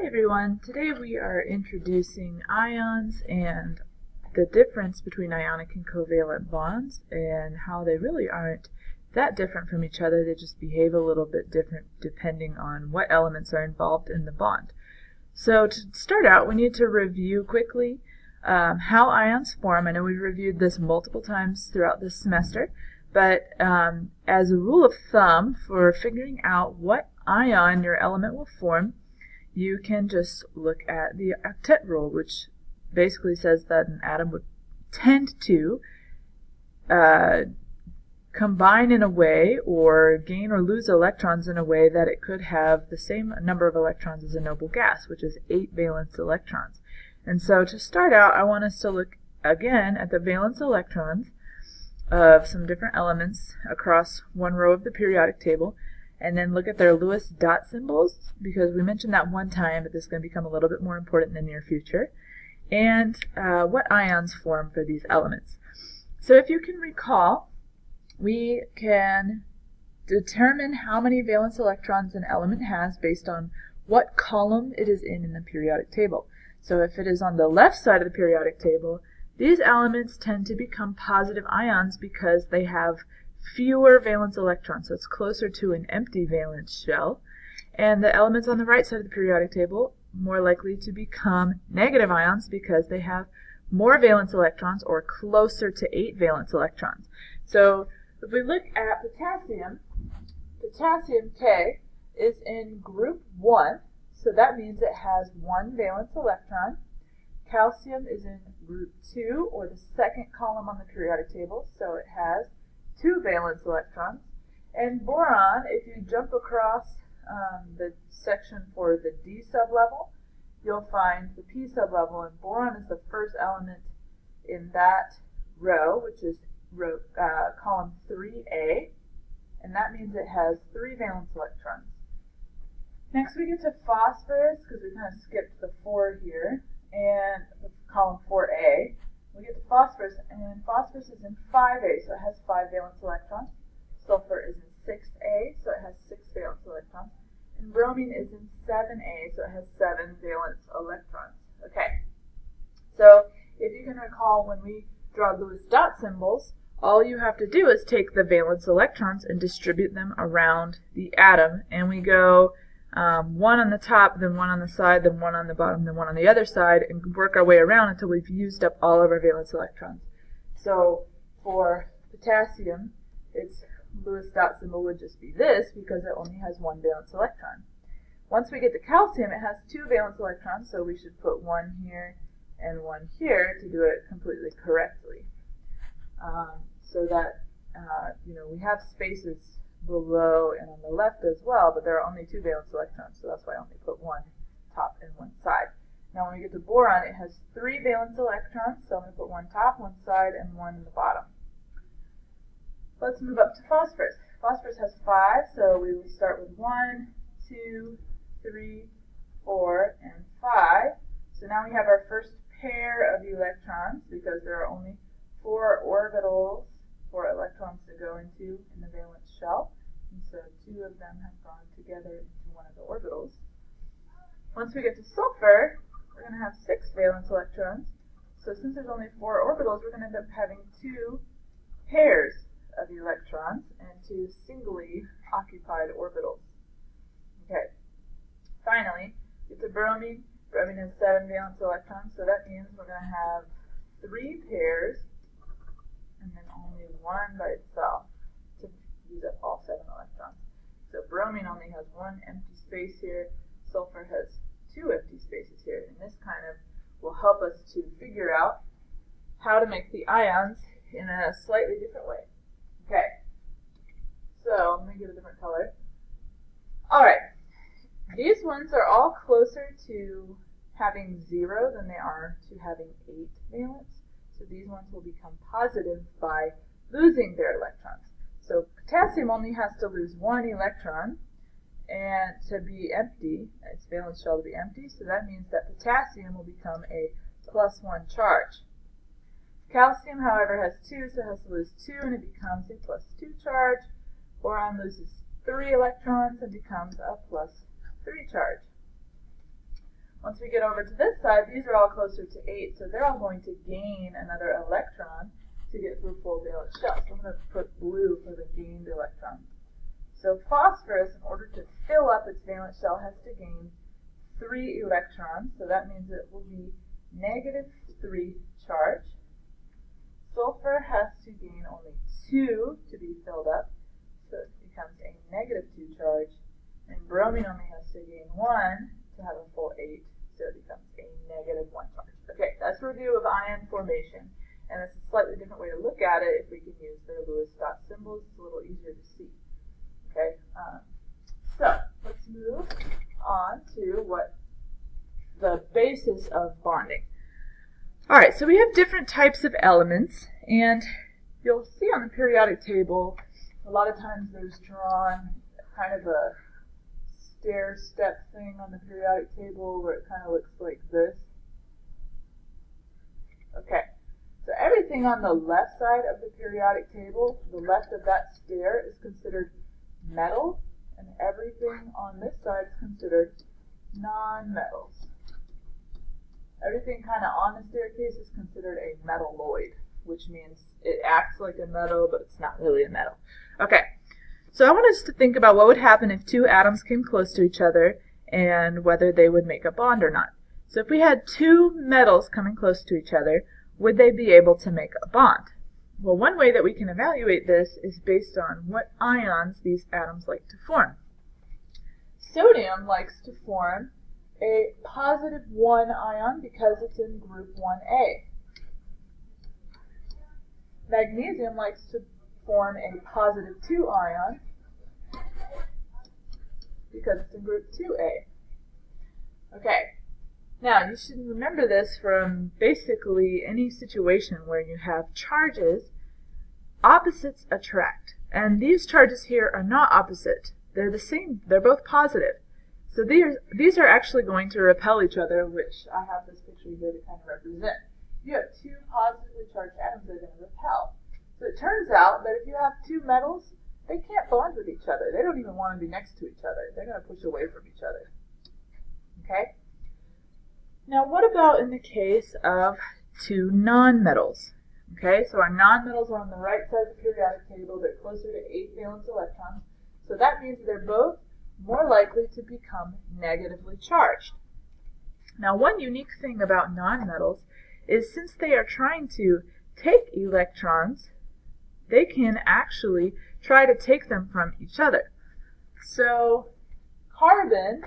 Hi everyone, today we are introducing ions and the difference between ionic and covalent bonds and how they really aren't that different from each other. They just behave a little bit different depending on what elements are involved in the bond. So to start out, we need to review quickly how ions form. I know we've reviewed this multiple times throughout this semester, but as a rule of thumb for figuring out what ion your element will form, you can just look at the octet rule, which basically says that an atom would tend to combine in a way or gain or lose electrons in a way that it could have the same number of electrons as a noble gas, which is 8 valence electrons. And so to start out, I want us to look again at the valence electrons of some different elements across one row of the periodic table, and then look at their Lewis dot symbols, because we mentioned that one time, but this is going to become a little bit more important in the near future, and what ions form for these elements. So if you can recall, we can determine how many valence electrons an element has based on what column it is in the periodic table. So if it is on the left side of the periodic table, these elements tend to become positive ions because they have fewer valence electrons, so it's closer to an empty valence shell. And the elements on the right side of the periodic table more likely to become negative ions because they have more valence electrons, or closer to 8 valence electrons. So if we look at potassium, potassium K is in group 1, so that means it has 1 valence electron. Calcium is in group 2, or the second column on the periodic table, so it has 2 valence electrons. And boron, if you jump across the section for the D sublevel, you'll find the P sublevel, and boron is the first element in that row, which is column 3A, and that means it has 3 valence electrons. Next we get to phosphorus, because we kind of skipped the 4 here, and column 4A. We get to phosphorus, and phosphorus is in 5A, so it has 5 valence electrons. Sulfur is in 6A, so it has 6 valence electrons. And bromine is in 7A, so it has 7 valence electrons. Okay, so if you can recall, when we draw Lewis dot symbols, all you have to do is take the valence electrons and distribute them around the atom, and we go one on the top, then one on the side, then one on the bottom, then one on the other side, and work our way around until we've used up all of our valence electrons. So for potassium, its Lewis dot symbol would just be this, because it only has 1 valence electron. Once we get to calcium, it has 2 valence electrons, so we should put 1 here and 1 here to do it completely correctly. So that we have spaces below and on the left as well, but there are only 2 valence electrons, so that's why I only put 1 top and 1 side. Now when we get to boron, it has 3 valence electrons, so I'm going to put 1 top, 1 side, and 1 in the bottom. Let's move up to phosphorus. Phosphorus has 5, so we will start with 1, 2, 3, 4, and 5. So now we have our first pair of electrons, because there are only 4 orbitals for electrons to go into in the valence shell, and so 2 of them have gone together into one of the orbitals. Once we get to sulfur, we're going to have 6 valence electrons, so since there's only 4 orbitals, we're going to end up having 2 pairs of electrons and 2 singly occupied orbitals. Okay, finally, get to bromine. Bromine has 7 valence electrons, so that means we're going to have 3 pairs and then only 1 by itself to use up all 7 electrons. So bromine only has 1 empty space here, sulfur has 2 empty spaces here, and this kind of will help us to figure out how to make the ions in a slightly different way. Okay, so I'm going to get a different color. Alright, these ones are all closer to having 0 than they are to having 8 valence. So these ones will become positive by losing their electrons. So potassium only has to lose 1 electron and to be empty, its valence shell to be empty, so that means that potassium will become a +1 charge. Calcium, however, has 2, so it has to lose 2, and it becomes a +2 charge. Boron loses 3 electrons and becomes a +3 charge. Once we get over to this side, these are all closer to 8, so they're all going to gain another electron to get through full valence shell. So I'm going to put blue for the gained electron. So phosphorus, in order to fill up its valence shell, has to gain 3 electrons, so that means it will be -3 charge. Sulfur has to gain only 2 to be filled up, so it becomes a -2 charge. And bromine only has to gain 1 to have a full 8, so it becomes a -1 charge. Okay, that's a review of ion formation, and it's a slightly different way to look at it if we can use their Lewis dot symbols. It's a little easier to see. Okay, so let's move on to what the basis of bonding. Alright, so we have different types of elements, and you'll see on the periodic table, a lot of times there's drawn kind of a stair-step thing on the periodic table where it kind of looks like this. Okay, so everything on the left side of the periodic table, the left of that stair, is considered metal, and everything on this side is considered non-metals. Everything kind of on the staircase is considered a metalloid, which means it acts like a metal, but it's not really a metal. Okay, so I want us to think about what would happen if 2 atoms came close to each other and whether they would make a bond or not. So if we had 2 metals coming close to each other, would they be able to make a bond? Well, one way that we can evaluate this is based on what ions these atoms like to form. Sodium likes to form a +1 ion because it's in group 1A. Magnesium likes to form a +2 ion because it's in group 2A. Okay, now you should remember this from basically any situation where you have charges. Opposites attract, and these charges here are not opposite. They're the same, they're both positive. So these are actually going to repel each other, which I have this picture here to kind of represent. You have 2 positively charged atoms that are going to repel. So it turns out that if you have 2 metals, they can't bond with each other. They don't even want to be next to each other. They're going to push away from each other. Okay? Now what about in the case of 2 nonmetals? Okay, so our nonmetals are on the right side of the periodic table. They're closer to 8 valence electrons. So that means they're both more likely to become negatively charged. Now, one unique thing about nonmetals is since they are trying to take electrons, they can actually try to take them from each other. So carbon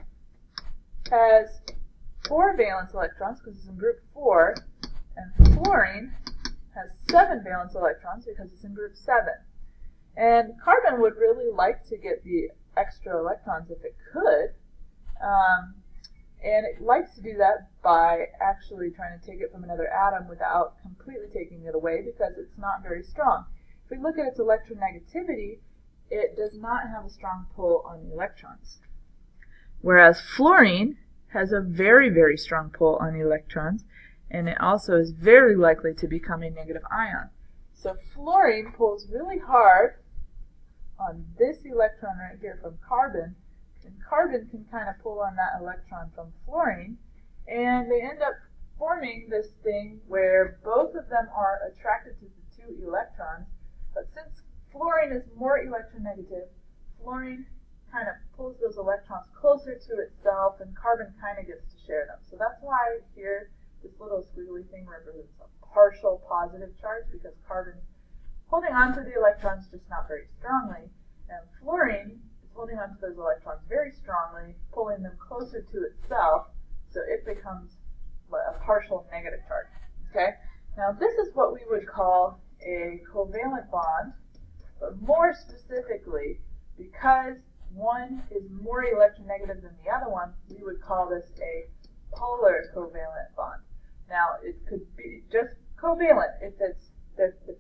has 4 valence electrons because it's in group 4, and fluorine has 7 valence electrons because it's in group 7. And carbon would really like to get the extra electrons if it could, and it likes to do that by actually trying to take it from another atom without completely taking it away because it's not very strong. If we look at its electronegativity, it does not have a strong pull on the electrons. Whereas fluorine has a very, very strong pull on the electrons, and it also is very likely to become a negative ion. So fluorine pulls really hard on this electron right here from carbon, and carbon can kind of pull on that electron from fluorine, and they end up forming this thing where both of them are attracted to the 2 electrons, but since fluorine is more electronegative, fluorine kind of pulls those electrons closer to itself, and carbon kind of gets to share them. So that's why here this little squiggly thing represents a partial positive charge, because carbon holding on to the electrons just not very strongly, and fluorine is holding on to those electrons very strongly, pulling them closer to itself, so it becomes a partial negative charge. Okay? Now this is what we would call a covalent bond, but more specifically, because one is more electronegative than the other one, we would call this a polar covalent bond. Now it could be just covalent if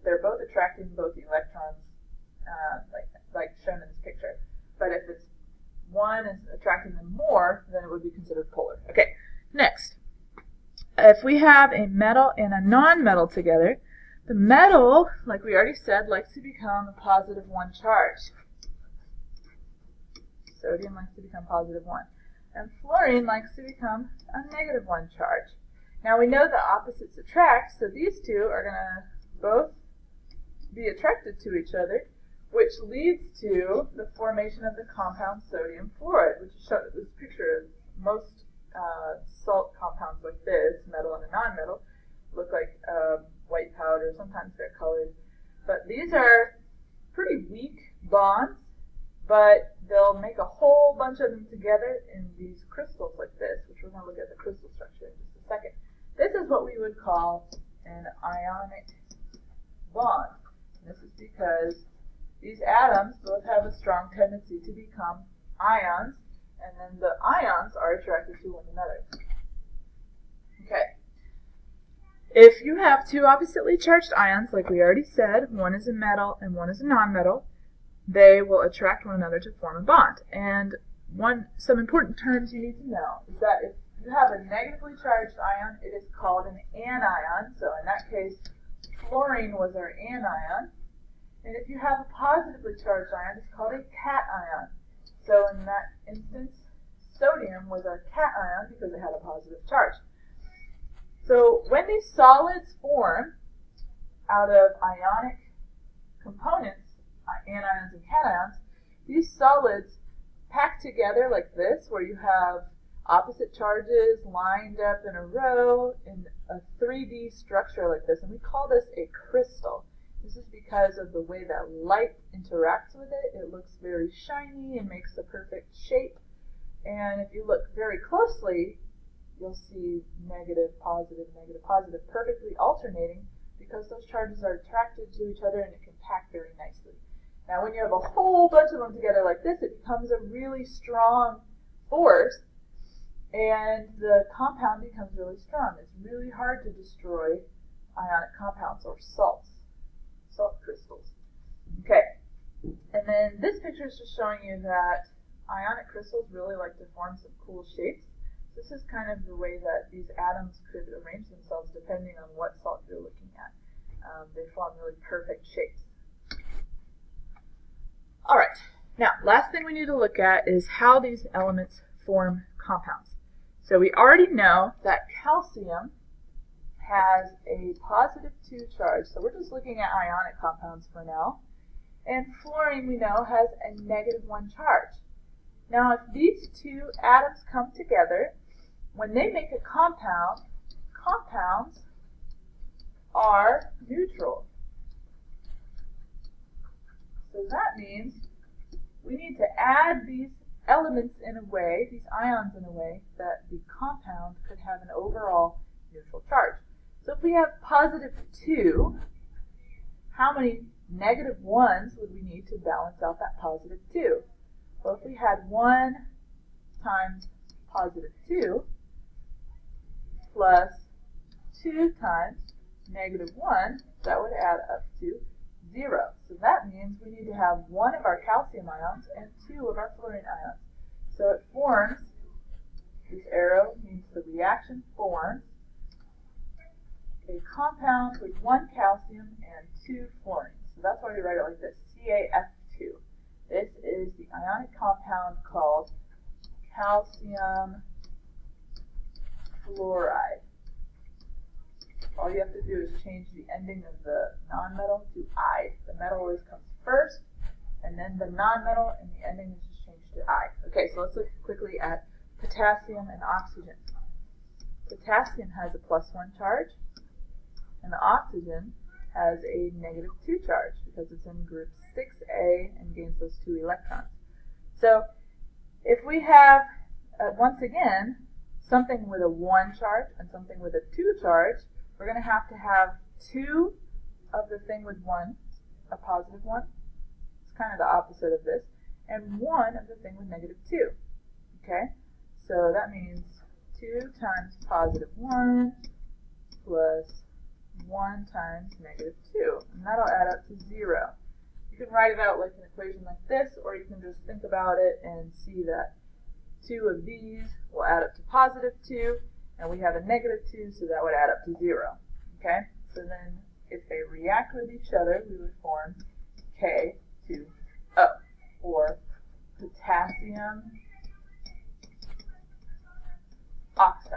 they're both attracting both electrons, like shown in this picture. But if it's one is attracting them more, then it would be considered polar. Okay, next. If we have a metal and a non-metal together, the metal, like we already said, likes to become a +1 charge. Sodium likes to become +1. and fluorine likes to become a -1 charge. Now we know that opposites attract, so these two are going to both be attracted to each other, which leads to the formation of the compound sodium fluoride, which is shown in this picture. Most salt compounds like this, metal and a nonmetal, look like white powder. Sometimes they're colored. But these are pretty weak bonds, but they'll make a whole bunch of them together in these crystals like this, which we're going to look at the crystal structure in just a second. This is what we would call an ionic bond. And this is because these atoms both have a strong tendency to become ions, and then the ions are attracted to one another. Okay. If you have two oppositely charged ions, like we already said, one is a metal and one is a nonmetal, they will attract one another to form a bond. And some important terms you need to know is that if you have a negatively charged ion, it is called an anion. So in that case, fluorine was our anion. And if you have a positively charged ion, it's called a cation. So in that instance, sodium was our cation because it had a positive charge. So when these solids form out of ionic components, anions and cations, these solids pack together like this, where you have opposite charges lined up in a row in a 3D structure like this, and we call this a crystal. This is because of the way that light interacts with it. It looks very shiny and makes the perfect shape. And if you look very closely, you'll see negative, positive, perfectly alternating because those charges are attracted to each other and it can pack very nicely. Now when you have a whole bunch of them together like this, it becomes a really strong force and the compound becomes really strong. It's really hard to destroy ionic compounds or salt crystals. Okay, and then this picture is just showing you that ionic crystals really like to form some cool shapes. This is kind of the way that these atoms could arrange themselves depending on what salt you're looking at. They form really perfect shapes. All right, now last thing we need to look at is how these elements form compounds. So we already know that calcium has a +2 charge, so we're just looking at ionic compounds for now. And fluorine, we know, has a -1 charge. Now if these two atoms come together, when they make a compound, compounds are neutral. So that means we need to add these elements in a way, these ions in a way, that the compound could have an overall neutral charge. So if we have +2, how many -1s would we need to balance out that +2? Well, if we had 1 times +2 plus 2 times -1, that would add up to 0. So that means we need to have 1 of our calcium ions and 2 of our fluorine ions. So it forms, this arrow means the reaction forms a compound with 1 calcium and 2 fluorines. So that's why we write it like this, CaF2. This is the ionic compound called calcium fluoride. All you have to do is change the ending of the nonmetal to I. The metal always comes first, and then the nonmetal, and the ending is just changed to I. Okay, so let's look quickly at potassium and oxygen. Potassium has a +1 charge, and the oxygen has a -2 charge because it's in group 6A and gains those 2 electrons. So if we have, once again, something with a 1 charge and something with a 2 charge, we're going to have 2 of the thing with 1, a +1. It's kind of the opposite of this. And 1 of the thing with -2. Okay? So that means 2 times +1 plus 1 times -2. And that'll add up to 0. You can write it out like an equation like this, or you can just think about it and see that 2 of these will add up to +2, and we have a -2, so that would add up to 0. Okay? So then if they react with each other, we would form K2O, or potassium oxide.